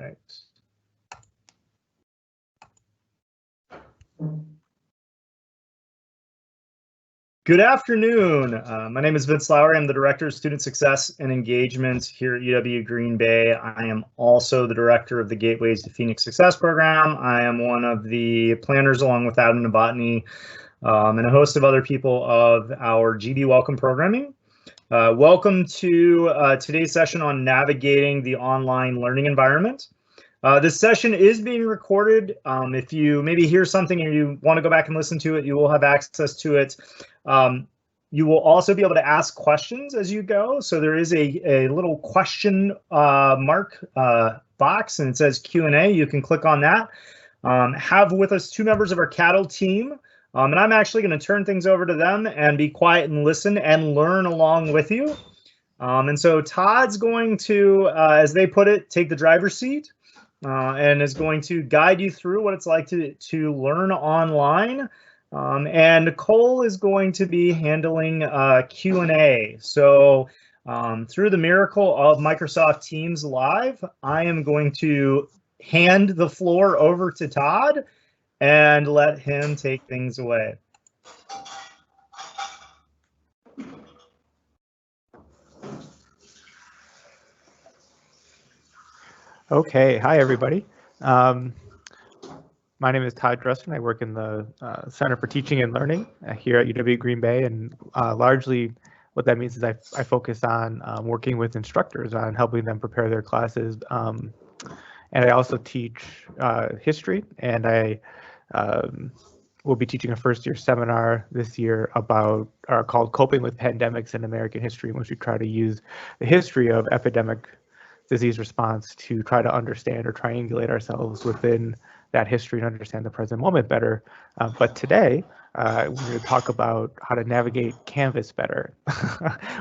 right. Good afternoon. My name is Vince Lowry. I'm the Director of Student Success and Engagement here at UW Green Bay. I am also the Director of the Gateways to Phoenix Success Program. I am one of the planners, along with Adam Novotny, and a host of other people of our GD Welcome programming. Welcome to today's session on navigating the online learning environment. This session is being recorded. If you maybe hear something and you want to go back and listen to it, you will have access to it. You will also be able to ask questions as you go. So there is a little question mark box, and it says Q&A. You can click on that. Have with us two members of our CATL team. And I'm actually going to turn things over to them and be quiet and listen and learn along with you. And so Todd's going to, as they put it, take the driver's seat. And is going to guide you through what it's like to learn online. And Nicole is going to be handling Q&A. So through the miracle of Microsoft Teams Live, I am going to hand the floor over to Todd and let him take things away. Okay, hi everybody. My name is Todd Dresden. I work in the Center for Teaching and Learning here at UW Green Bay, and largely what that means is I focus on working with instructors on helping them prepare their classes. And I also teach history, and I will be teaching a first-year seminar this year about called Coping with Pandemics in American History, in which we try to use the history of epidemic disease response to try to understand or triangulate ourselves within that history and understand the present moment better. But today, we're going to talk about how to navigate Canvas better,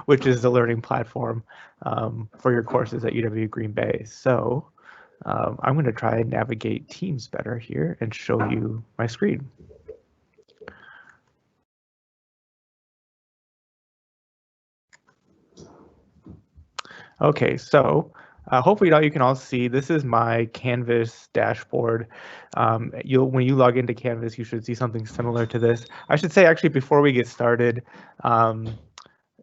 which is the learning platform for your courses at UW Green Bay. So I'm going to try and navigate Teams better here and show you my screen. Okay, so hopefully now you can all see this is my Canvas dashboard. When you log into Canvas, you should see something similar to this. I should say, actually, before we get started, Nicole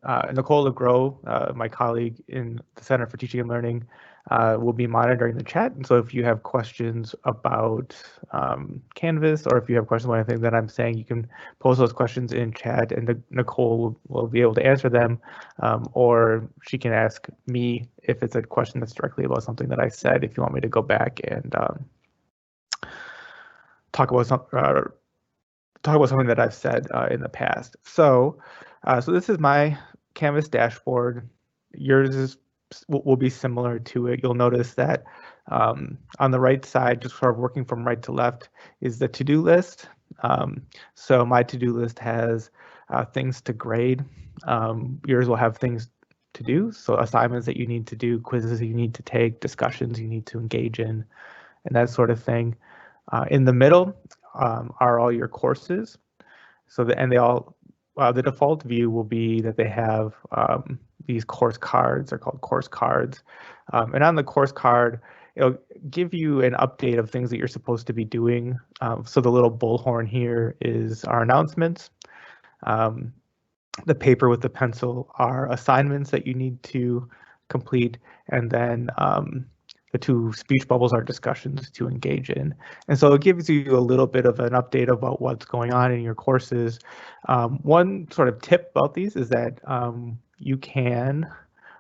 LeGros, my colleague in the Center for Teaching and Learning, will be monitoring the chat. And so if you have questions about Canvas, or if you have questions about anything that I'm saying, you can post those questions in chat, and Nicole will be able to answer them, or she can ask me if it's a question that's directly about something that I said, if you want me to go back and talk about something that I've said in the past. So this is my Canvas dashboard. Yours will be similar to it. You'll notice that on the right side, just sort of working from right to left, is the to-do list. So my to-do list has things to grade. Yours will have things to do, so assignments that you need to do, quizzes you need to take, discussions you need to engage in, and that sort of thing. In the middle are all your courses. So the default view will be that they have these course cards. They're called course cards. And on the course card, it'll give you an update of things that you're supposed to be doing. So the little bullhorn here is our announcements. The paper with the pencil are assignments that you need to complete. And then the two speech bubbles are discussions to engage in. And so it gives you a little bit of an update about what's going on in your courses. One sort of tip about these is that you can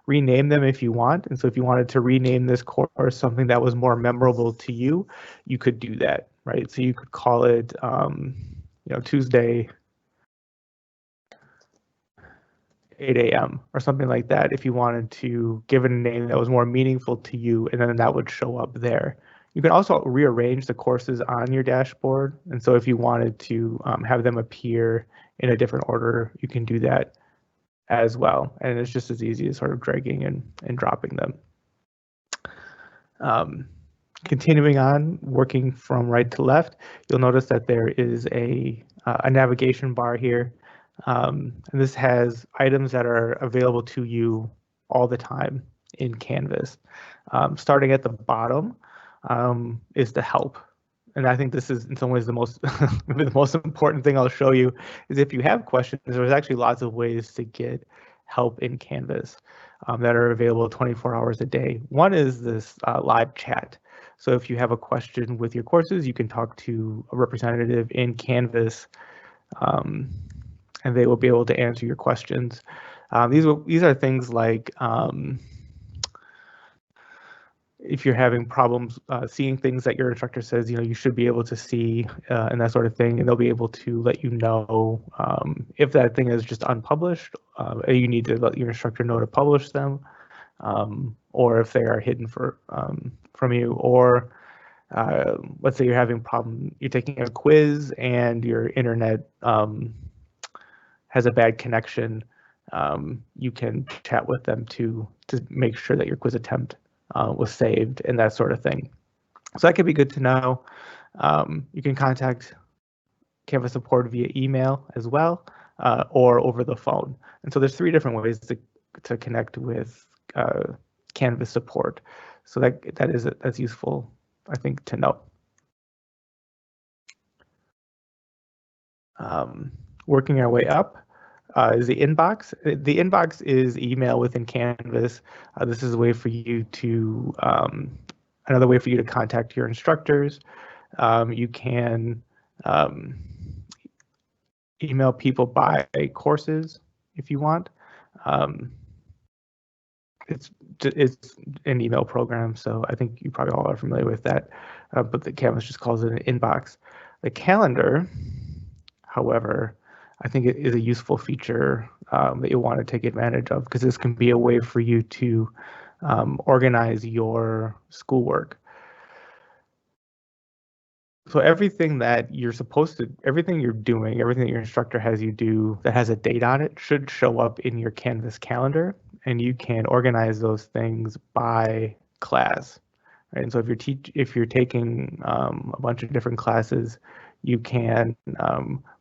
rename them if you want. And so if you wanted to rename this course something that was more memorable to you, you could do that, right? So you could call it, Tuesday 8 a.m. or something like that if you wanted to give it a name that was more meaningful to you, and then that would show up there. You can also rearrange the courses on your dashboard, and so if you wanted to have them appear in a different order, you can do that as well, and it's just as easy as sort of dragging and dropping them. Continuing on, working from right to left, you'll notice that there is a navigation bar here. And this has items that are available to you all the time in Canvas. Starting at the bottom, is to help. And I think this is in some ways the most maybe the most important thing I'll show you is if you have questions, there's actually lots of ways to get help in Canvas that are available 24 hours a day. One is this live chat. So if you have a question with your courses, you can talk to a representative in Canvas and they will be able to answer your questions. These are things like if you're having problems seeing things that your instructor says, you should be able to see and that sort of thing, and they'll be able to let you know if that thing is just unpublished, you need to let your instructor know to publish them, or if they are hidden from you, or let's say you're having a problem, you're taking a quiz and your internet has a bad connection, you can chat with them to make sure that your quiz attempt was saved and that sort of thing. So that could be good to know. You can contact Canvas support via email as well, or over the phone. And so there's 3 different ways to connect with Canvas support. So that's useful, I think, to know. Working our way up is the inbox. The inbox is email within Canvas. This is a way for you to, another way for you to contact your instructors. You can email people by courses if you want. It's an email program, so I think you probably all are familiar with that, but the Canvas just calls it an inbox. The calendar, however, I think it is a useful feature that you'll want to take advantage of, because this can be a way for you to organize your schoolwork. So everything that you're supposed to, everything you're doing, everything that your instructor has you do that has a date on it should show up in your Canvas calendar, and you can organize those things by class. Right? And so if you're taking a bunch of different classes, you can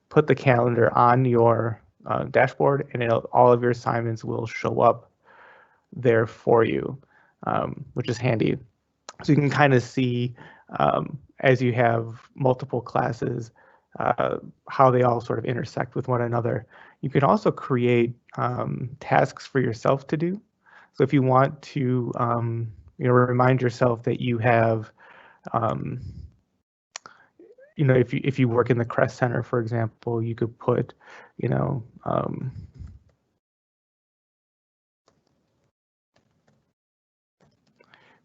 put the calendar on your dashboard, and all of your assignments will show up there for you, which is handy. So you can kind of see as you have multiple classes, how they all sort of intersect with one another. You can also create tasks for yourself to do. So if you want to remind yourself that you have, if you work in the CREST Center, for example, you could put,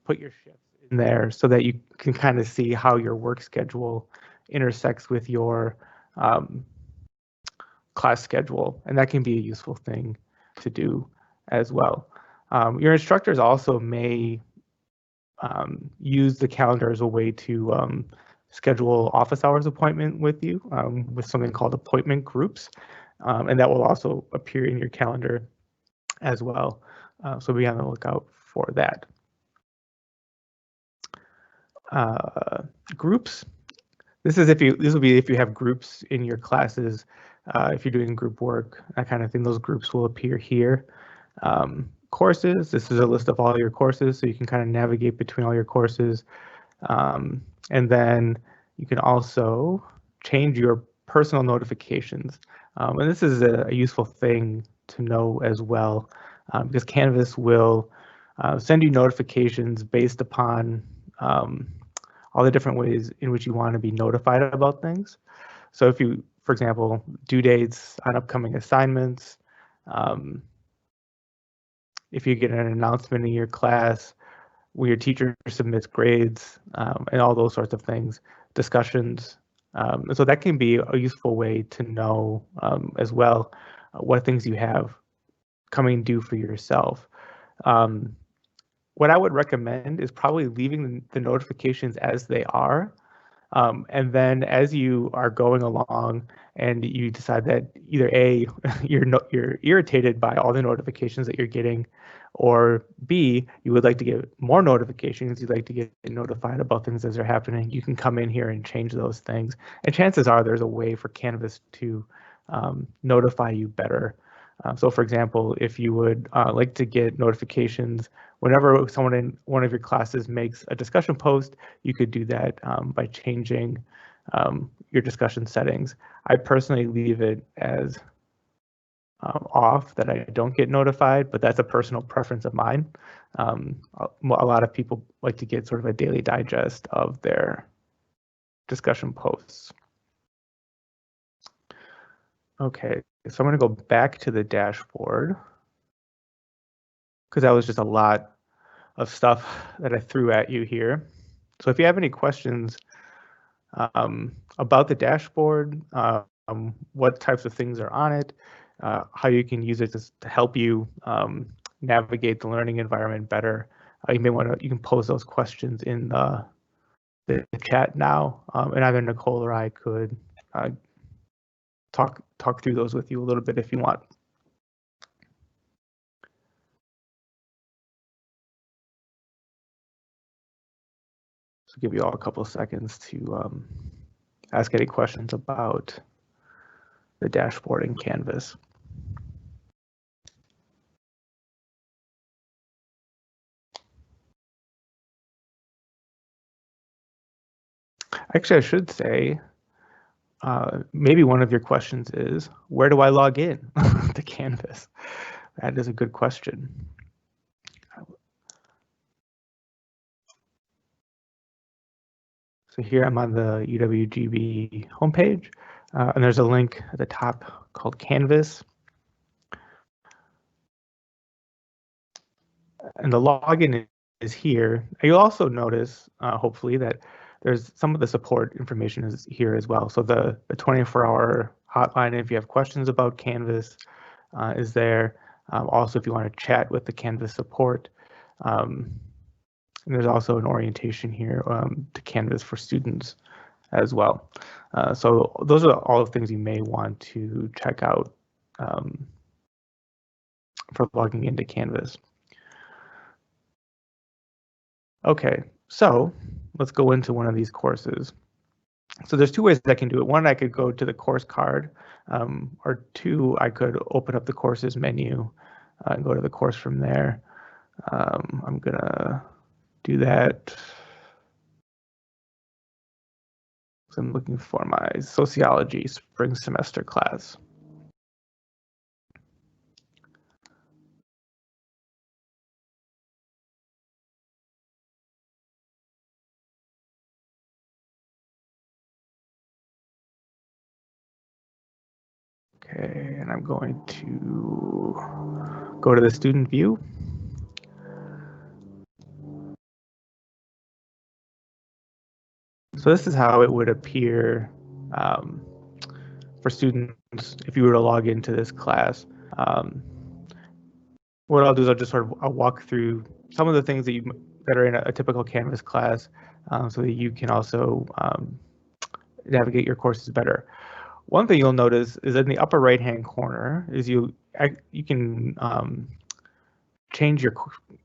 put your shifts in there so that you can kind of see how your work schedule intersects with your class schedule, and that can be a useful thing to do as well. Your instructors also may use the calendar as a way to schedule office hours appointment with you with something called appointment groups, and that will also appear in your calendar as well. So be on the lookout for that. Groups. This will be if you have groups in your classes. If you're doing group work, that kind of thing, those groups will appear here. Courses. This is a list of all your courses, so you can kind of navigate between all your courses. And then you can also change your personal notifications. And this is a useful thing to know as well, because Canvas will send you notifications based upon all the different ways in which you want to be notified about things. So if you, for example, due dates on upcoming assignments, if you get an announcement in your class where your teacher submits grades, and all those sorts of things, discussions. So that can be a useful way to know as well what things you have coming due for yourself. What I would recommend is probably leaving the notifications as they are. And then as you are going along and you decide that either A, you're irritated by all the notifications that you're getting, or B, you would like to get more notifications, you'd like to get notified about things as they're happening, you can come in here and change those things. And chances are there's a way for Canvas to notify you better. So for example, if you would like to get notifications whenever someone in one of your classes makes a discussion post, you could do that by changing your discussion settings. I personally leave it as off, that I don't get notified, but that's a personal preference of mine. A lot of people like to get sort of a daily digest of their discussion posts. Okay, so I'm going to go back to the dashboard because that was just a lot of stuff that I threw at you here. So if you have any questions about the dashboard, what types of things are on it, how you can use it to help you navigate the learning environment better, you can pose those questions in the chat now, and either Nicole or I could talk through those with you a little bit if you want. So give you all a couple of seconds to ask any questions about the dashboard in Canvas. Actually, I should say, maybe one of your questions is, where do I log in to Canvas? That is a good question. So here I'm on the UWGB homepage, and there's a link at the top called Canvas. And the login is here. You'll also notice, hopefully, that there's some of the support information is here as well. So the 24-hour hotline, if you have questions about Canvas, is there. Also, if you want to chat with the Canvas support. And there's also an orientation here to Canvas for students as well. So those are all the things you may want to check out for logging into Canvas. Okay, so let's go into one of these courses. So there's two ways I can do it. One, I could go to the course card, or two, I could open up the courses menu and go to the course from there. I'm gonna do that. So I'm looking for my sociology spring semester class. Okay, and I'm going to go to the student view. So this is how it would appear for students if you were to log into this class. What I'll do is I'll walk through some of the things that are in a typical Canvas class, so that you can also navigate your courses better. One thing you'll notice is in the upper right-hand corner is you can change your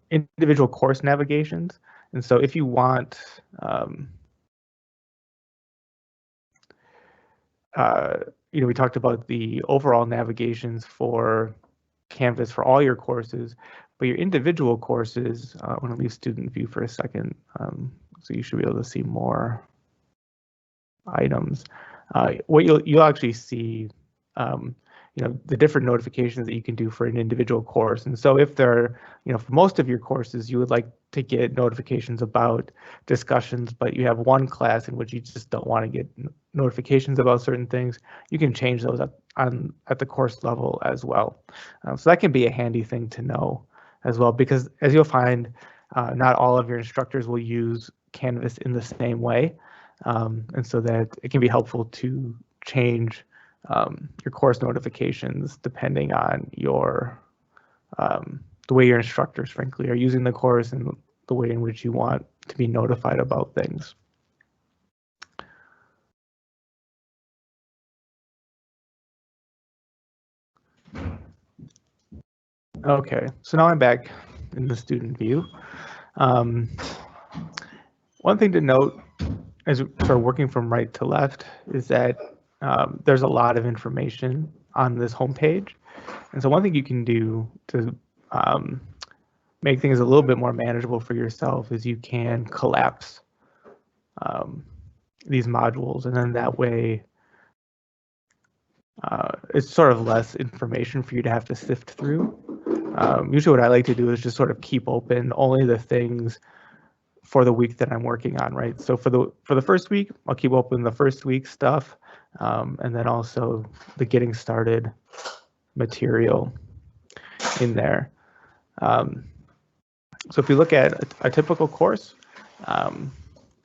individual course navigations. And so if you want, we talked about the overall navigations for Canvas for all your courses, but your individual courses, I want to leave student view for a second, so you should be able to see more items. What you'll actually see, the different notifications that you can do for an individual course. And so if there are, for most of your courses, you would like to get notifications about discussions, but you have one class in which you just don't want to get notifications about certain things, you can change those at the course level as well. So that can be a handy thing to know as well, because as you'll find, not all of your instructors will use Canvas in the same way. And so that it can be helpful to change your course notifications depending on the way your instructors, frankly, are using the course and the way in which you want to be notified about things. Okay, so now I'm back in the student view. One thing to note as we start working from right to left is that there's a lot of information on this homepage. And so one thing you can do to make things a little bit more manageable for yourself is you can collapse these modules, and then that way it's sort of less information for you to have to sift through. Usually what I like to do is just sort of keep open only the things for the week that I'm working on, right? So for the first week, I'll keep open the first week stuff, and then also the getting started material in there. So if you look at a typical course,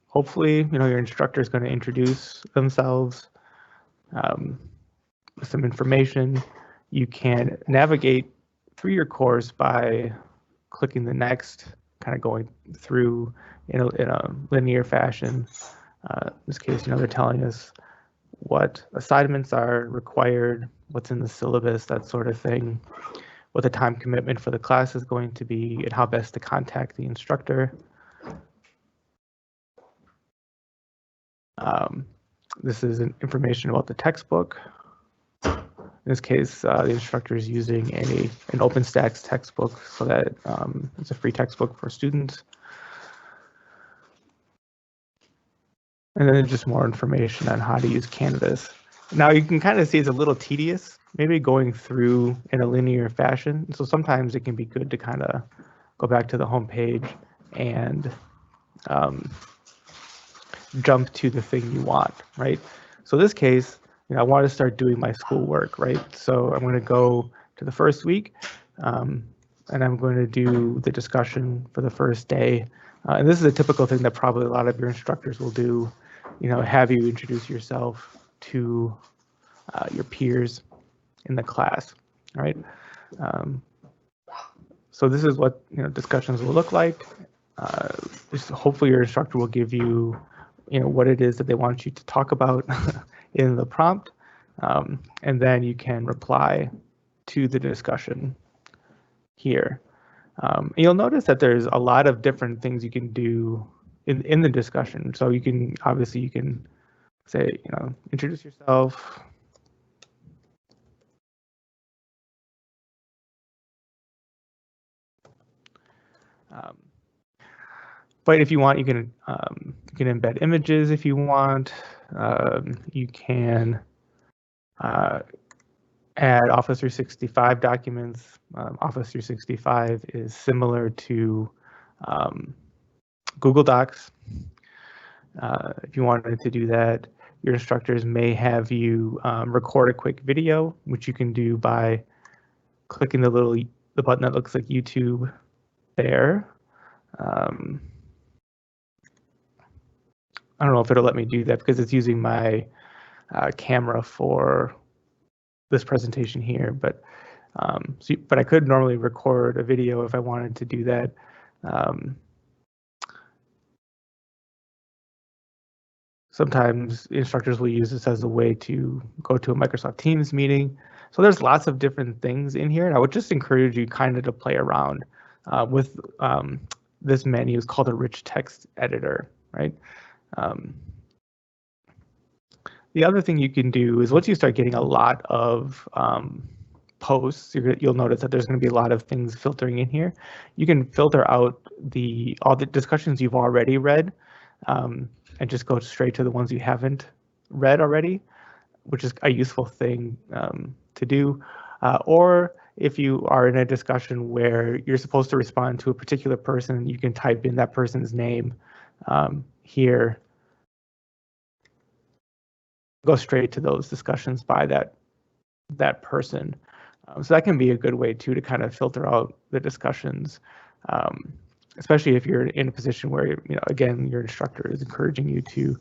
hopefully, your instructor is going to introduce themselves with some information. You can navigate through your course by clicking the next, kind of going through in a linear fashion. In this case, they're telling us what assignments are required, what's in the syllabus, that sort of thing, what the time commitment for the class is going to be, and how best to contact the instructor. This is information about the textbook. In this case, the instructor is using an OpenStax textbook, so that it's a free textbook for students. And then just more information on how to use Canvas. Now you can kind of see it's a little tedious, maybe going through in a linear fashion. So sometimes it can be good to kind of go back to the home page and jump to the thing you want, right? So in this case, I want to start doing my schoolwork, right? So I'm going to go to the first week, and I'm going to do the discussion for the first day. And this is a typical thing that probably a lot of your instructors will do, have you introduce yourself to your peers in the class, right? So this is what discussions will look like. Hopefully your instructor will give you what it is that they want you to talk about in the prompt, and then you can reply to the discussion here. You'll notice that there's a lot of different things you can do in the discussion. So you can say, introduce yourself. But if you want, you can embed images if you want. You can add Office 365 documents. Office 365 is similar to Google Docs. If you wanted to do that, your instructors may have you record a quick video, which you can do by clicking the button that looks like YouTube there. I don't know if it'll let me do that because it's using my camera for this presentation here, but I could normally record a video if I wanted to do that. Sometimes instructors will use this as a way to go to a Microsoft Teams meeting. So there's lots of different things in here, and I would just encourage you kind of to play around with this menu. Is called a rich text editor, right? The other thing you can do is once you start getting a lot of posts, you'll notice that there's going to be a lot of things filtering in here. You can filter out all the discussions you've already read and just go straight to the ones you haven't read already, which is a useful thing to do. Or if you are in a discussion where you're supposed to respond to a particular person, you can type in that person's name here. Go straight to those discussions by that person. So that can be a good way too to kind of filter out the discussions, especially if you're in a position where again your instructor is encouraging you to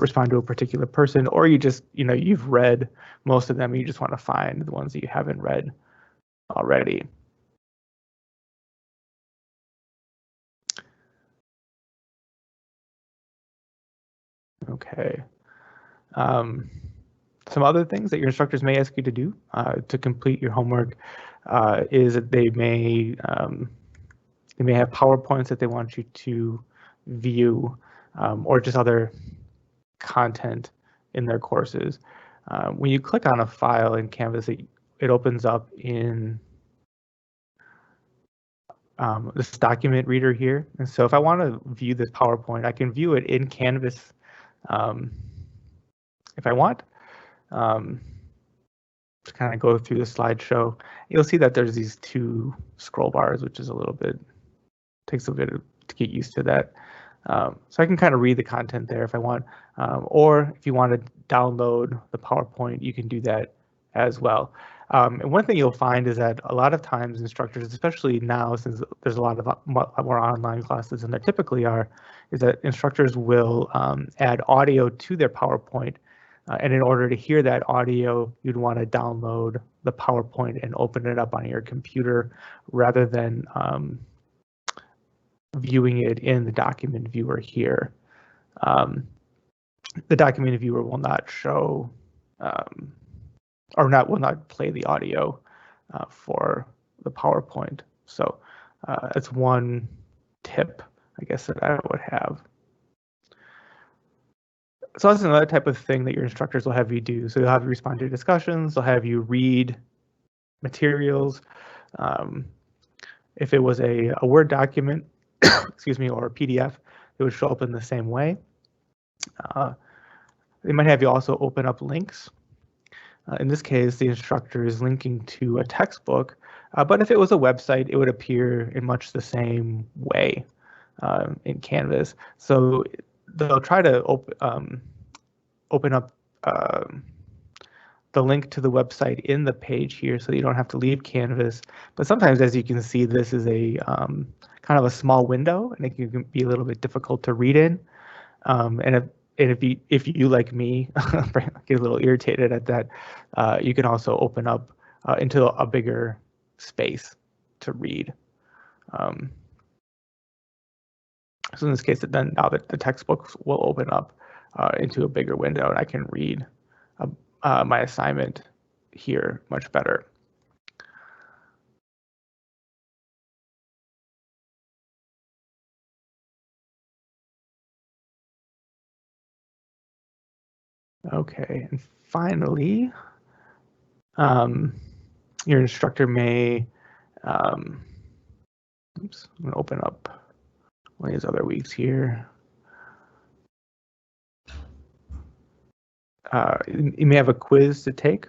respond to a particular person, or you just you've read most of them and you just want to find the ones that you haven't read already. Okay. Some other things that your instructors may ask you to do to complete your homework is that they may have PowerPoints that they want you to view, or just other content in their courses. When you click on a file in Canvas, it opens up in this document reader here. And so if I want to view this PowerPoint, I can view it in Canvas if I want. To kind of go through the slideshow, you'll see that there's these two scroll bars, which is takes a bit to get used to that. So I can kind of read the content there if I want, or if you want to download the PowerPoint, you can do that as well. And one thing you'll find is that a lot of times instructors, especially now since there's a lot more online classes than there typically are, is that instructors will add audio to their PowerPoint. And in order to hear that audio, you'd want to download the PowerPoint and open it up on your computer rather than viewing it in the document viewer here. The document viewer will not show will not play the audio for the PowerPoint. So that's one tip, I guess, that I would have. So that's another type of thing that your instructors will have you do. So they'll have you respond to discussions, they'll have you read materials. If it was a Word document, excuse me, or a PDF, it would show up in the same way. They might have you also open up links. In this case, the instructor is linking to a textbook, but if it was a website, it would appear in much the same way in Canvas. So they'll try to open up the link to the website in the page here so you don't have to leave Canvas. But sometimes, as you can see, this is a kind of a small window, and it can be a little bit difficult to read in. And if you like me get a little irritated at that, you can also open up into a bigger space to read. So in this case, then now that the textbooks will open up into a bigger window, and I can read my assignment here much better. Okay, and finally, your instructor may, oops, I'm gonna open up one of these other weeks here. You may have a quiz to take.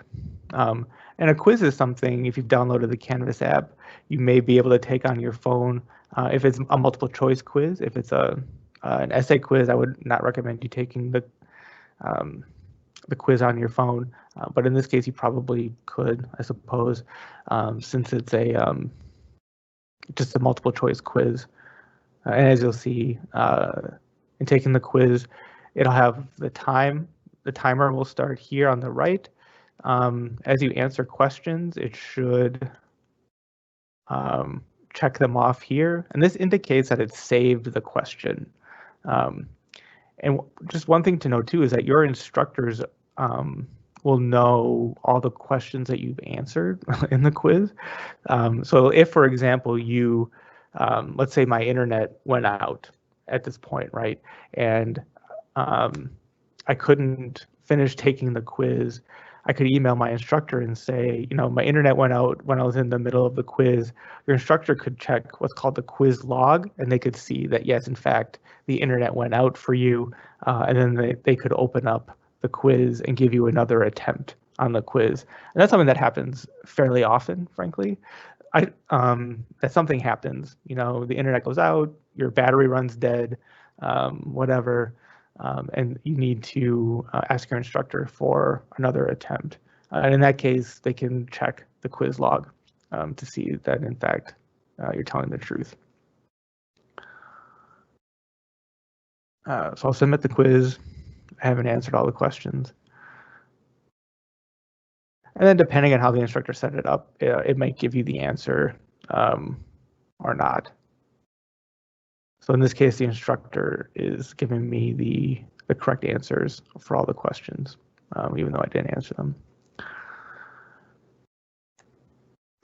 And a quiz is something, if you've downloaded the Canvas app, you may be able to take on your phone. If it's a multiple choice quiz, if it's an essay quiz, I would not recommend you taking the quiz on your phone. But in this case, you probably could, I suppose, since it's just a multiple choice quiz. And as you'll see, in taking the quiz, it'll have the time. The timer will start here on the right. As you answer questions, it should check them off here. And this indicates that it's saved the question. And just one thing to know too is that your instructors will know all the questions that you've answered in the quiz. So if, for example, you, let's say my internet went out at this point, right? And I couldn't finish taking the quiz, I could email my instructor and say, you know, my internet went out when I was in the middle of the quiz. Your instructor could check what's called the quiz log, and they could see that, yes, in fact, the internet went out for you. And then they could open up the quiz and give you another attempt on the quiz. And that's something that happens fairly often, frankly. That something happens, you know, the internet goes out, your battery runs dead, whatever. And you need to ask your instructor for another attempt. And in that case, they can check the quiz log to see that, in fact, you're telling the truth. So I'll submit the quiz. I haven't answered all the questions. And then depending on how the instructor set it up, it might give you the answer or not. So in this case, the instructor is giving me the correct answers for all the questions, even though I didn't answer them.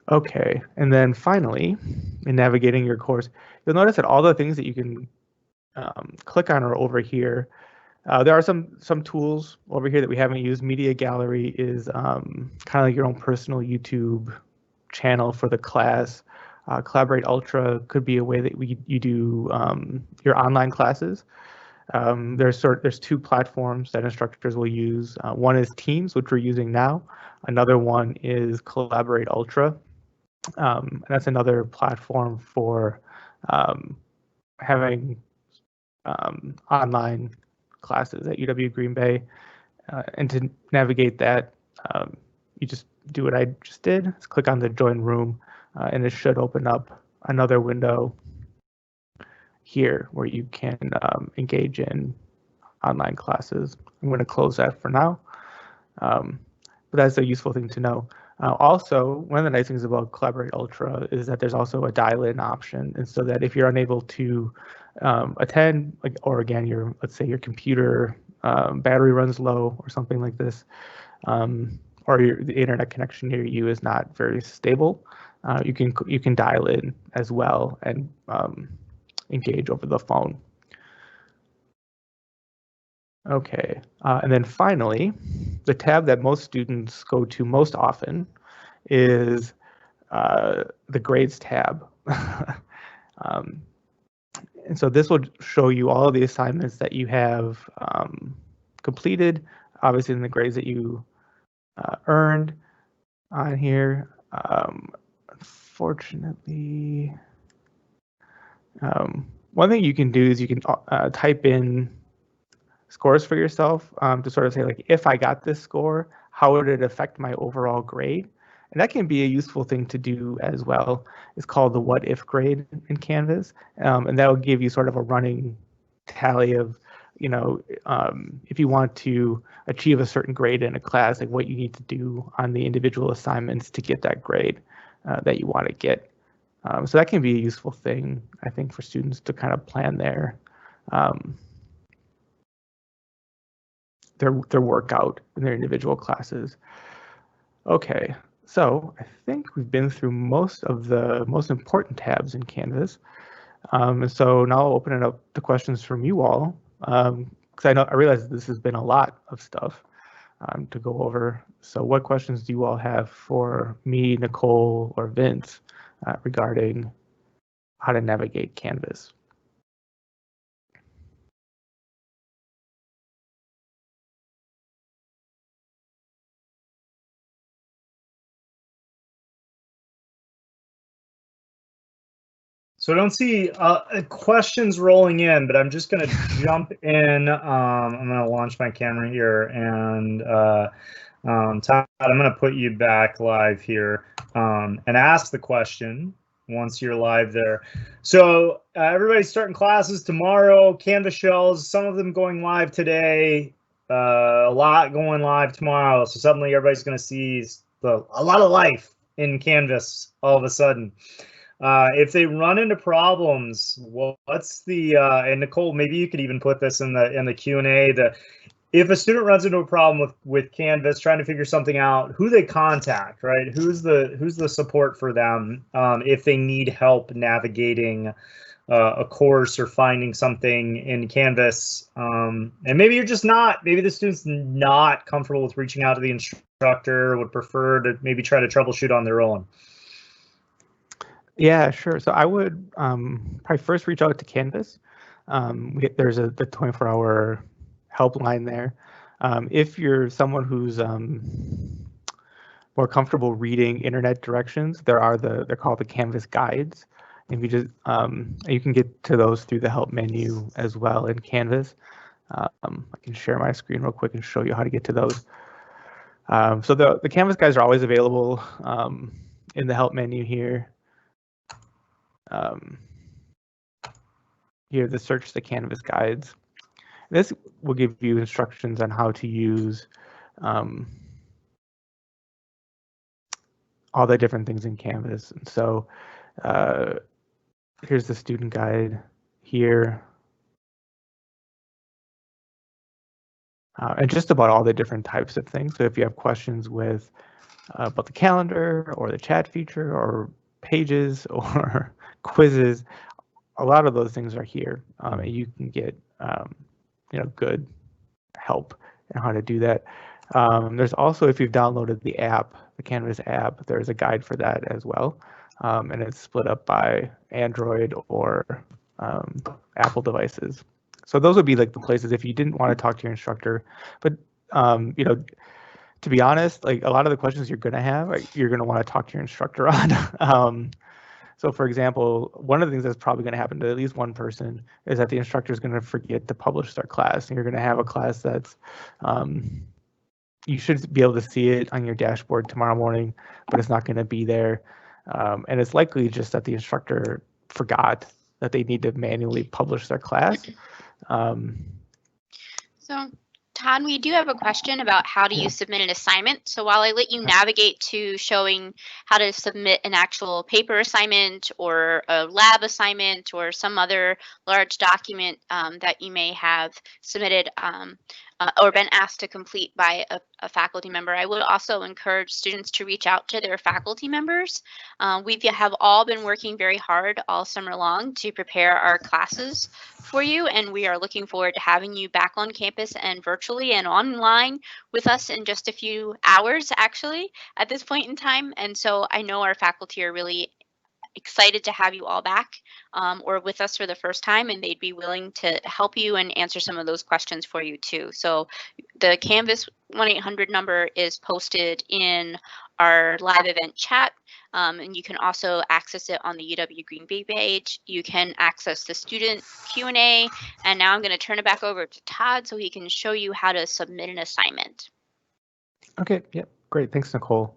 Okay, and then finally, in navigating your course, you'll notice that all the things that you can click on are over here. There are some tools over here that we haven't used. Media Gallery is kind of like your own personal YouTube channel for the class. Collaborate Ultra could be a way that you do your online classes. There's two platforms that instructors will use. One is Teams, which we're using now. Another one is Collaborate Ultra. And that's another platform for having online classes at UW Green Bay. And to navigate that, you just do what I just did. Just click on the Join Room, and it should open up another window here where you can engage in online classes. I'm going to close that for now, but that's a useful thing to know. Also, one of the nice things about Collaborate Ultra is that there's also a dial-in option, and so that if you're unable to attend, or again, let's say your computer battery runs low or something like this, or the internet connection near you is not very stable, you can dial in as well and engage over the phone. Okay, and then finally, the tab that most students go to most often is the grades tab. And so this will show you all of the assignments that you have completed, obviously in the grades that you earned on here. Unfortunately, one thing you can do is you can type in scores for yourself to sort of say, like, if I got this score, how would it affect my overall grade? And that can be a useful thing to do as well. It's called the what if grade in Canvas. And that'll give you sort of a running tally of, if you want to achieve a certain grade in a class, like what you need to do on the individual assignments to get that grade that you want to get. So that can be a useful thing, I think, for students to kind of plan their workout in their individual classes. Okay, so I think we've been through most of the most important tabs in Canvas. And so now I'll open it up to questions from you all, because I realize this has been a lot of stuff to go over. So what questions do you all have for me, Nicole, or Vince regarding how to navigate Canvas? So I don't see questions rolling in, but I'm just going to jump in. I'm going to launch my camera here, and Todd, I'm going to put you back live here and ask the question once you're live there. So everybody's starting classes tomorrow. Canvas shells, some of them going live today, a lot going live tomorrow. So suddenly everybody's going to see a lot of life in Canvas all of a sudden. If they run into problems, what's the and Nicole, maybe you could even put this in the Q&A. If a student runs into a problem with Canvas, trying to figure something out, who they contact, right? Who's the support for them if they need help navigating a course or finding something in Canvas, and maybe you're just not. Maybe the student's not comfortable with reaching out to the instructor, would prefer to maybe try to troubleshoot on their own. Yeah, sure. So I would probably first reach out to Canvas. There's the 24-hour helpline there. If you're someone who's more comfortable reading internet directions, they're called the Canvas guides. If you just you can get to those through the help menu as well in Canvas. I can share my screen real quick and show you how to get to those. So the Canvas guides are always available in the help menu here. Here, the search the Canvas guides. This will give you instructions on how to use all the different things in Canvas. And so here's the student guide here. And just about all the different types of things. So if you have questions with about the calendar or the chat feature or pages or quizzes, a lot of those things are here. And you can get good help in how to do that. There's also, if you've downloaded the app, the Canvas app, there's a guide for that as well. and it's split up by Android or Apple devices. So those would be like the places if you didn't want to talk to your instructor. But you know, to be honest, like a lot of the questions you're going to have, you're going to want to talk to your instructor on. So for example, one of the things that's probably going to happen to at least one person is that the instructor is going to forget to publish their class, and you're going to have a class that's you should be able to see it on your dashboard tomorrow morning, but it's not going to be there. And it's likely just that the instructor forgot that they need to manually publish their class. So Todd, we do have a question about how do you submit an assignment. So while I let you navigate to showing how to submit an actual paper assignment or a lab assignment or some other large document that you may have submitted or been asked to complete by a faculty member, I would also encourage students to reach out to their faculty members. We have all been working very hard all summer long to prepare our classes for you, and we are looking forward to having you back on campus and virtually and online with us in just a few hours, actually, at this point in time. And so I know our faculty are really excited to have you all back or with us for the first time, and they'd be willing to help you and answer some of those questions for you too. So the Canvas 1-800 number is posted in our live event chat, and you can also access it on the UW Green Bay page. You can access the student Q&A, and now I'm going to turn it back over to Todd so he can show you how to submit an assignment. Okay, yep, great, thanks, Nicole.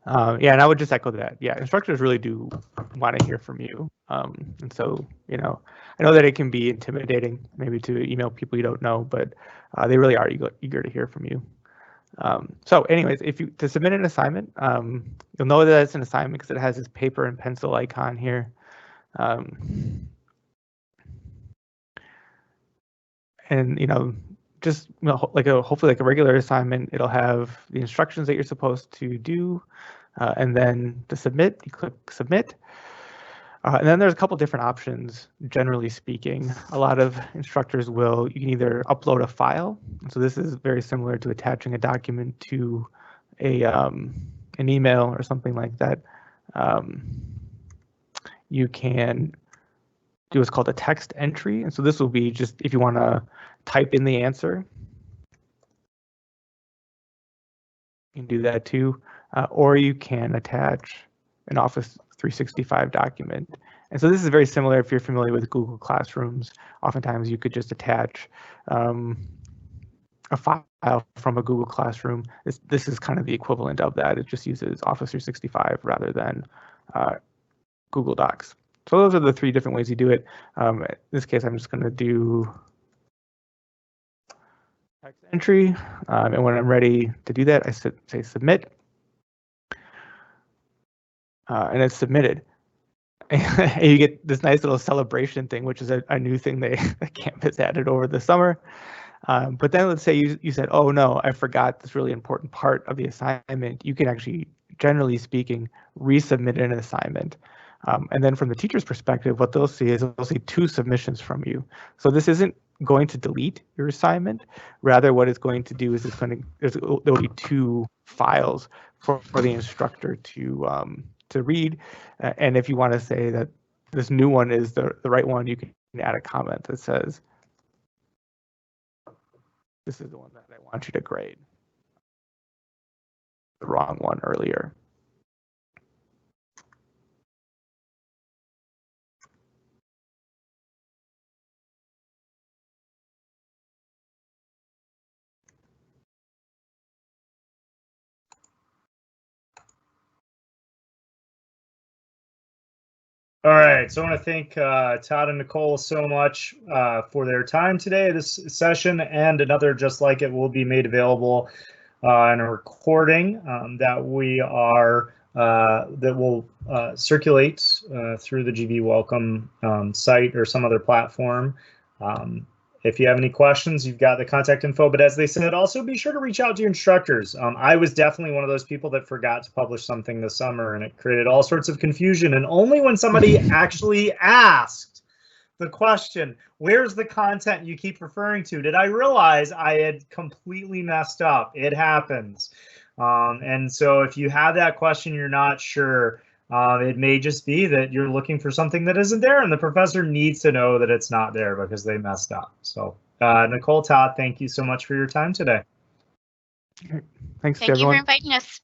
Yeah, and I would just echo that. Yeah, instructors really do want to hear from you. And so, you know, I know that it can be intimidating maybe to email people you don't know, but they really are eager to hear from you. So anyways, to submit an assignment, you'll know that it's an assignment because it has this paper and pencil icon here. And, you know, just like hopefully like a regular assignment, it'll have the instructions that you're supposed to do, and then to submit, you click submit. And then there's a couple different options. Generally speaking, a lot of instructors you can either upload a file. So this is very similar to attaching a document to an email or something like that. You can do what's called a text entry. And so this will be just if you want to type in the answer, you can do that too. Or you can attach an Office 365 document. And so this is very similar if you're familiar with Google Classrooms. Oftentimes you could just attach a file from a Google Classroom. This is kind of the equivalent of that. It just uses Office 365 rather than Google Docs. So those are the three different ways you do it. In this case, I'm just going to do text entry. And when I'm ready to do that, I say submit. And it's submitted. And you get this nice little celebration thing, which is a new thing Canvas added over the summer. But then let's say you said, oh no, I forgot this really important part of the assignment. You can actually, generally speaking, resubmit an assignment. And then from the teacher's perspective, what they'll see is they'll see two submissions from you. So this isn't going to delete your assignment. Rather, what it's going to do is there'll be two files for the instructor to read. And if you want to say that this new one is the right one, you can add a comment that says, this is the one that I want you to grade. The wrong one earlier. All right, so I want to thank Todd and Nicole so much for their time today. This session and another just like it will be made available in a recording that will circulate through the GB Welcome site or some other platform. If you have any questions, you've got the contact info, but as they said, also be sure to reach out to your instructors. I was definitely one of those people that forgot to publish something this summer, and it created all sorts of confusion. And only when somebody actually asked the question, where's the content you keep referring to, did I realize I had completely messed up. It happens. And so if you have that question, you're not sure, It may just be that you're looking for something that isn't there, and the professor needs to know that it's not there because they messed up. So, Nicole, Todd, thank you so much for your time today. Thanks to Thank you for everyone. inviting us.